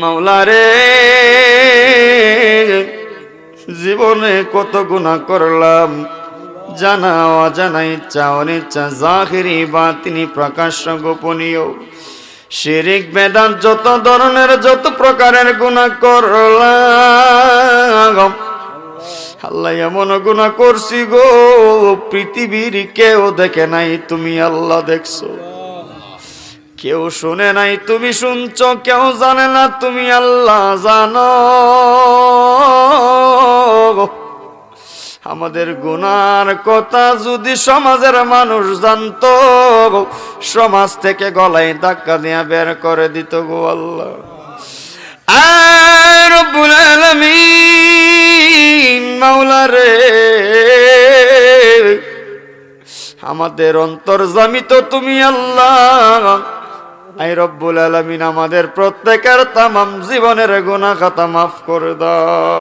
মাওলা রে, জীবনে কত গুনাহ করলাম, জানা অজানা, ইচ্ছা অনিচ্ছা, জাহিরি বাতিনি, প্রকাশ্য গোপনীয়, শিরিক বেদাত, যত ধরনের যত প্রকারের গুনাহ করলাম। আল্লাহ এমন গুনাহ করছি গো, পৃথিবীর কেউ দেখে নাই, তুমি আল্লাহ দেখছো। কেউ শুনে নাই, তুমি শুনছো। কেউ জানে না, তুমি আল্লাহ জানো। আমাদের গুনার কথা যদি সমাজের মানুষ জানতো, সমাজ থেকে গলায় ধাক্কা দিয়ে বের করে দিত গো আল্লাহ। আর রব্বুল আলামিন মাওলা রে, আমাদের অন্তর্যামী তো তুমি আল্লাহ। আই রব্বুল আলামিন আমাদের প্রত্যেকের তামাম জীবনের গুনাহ খাতা মাফ করে দাও।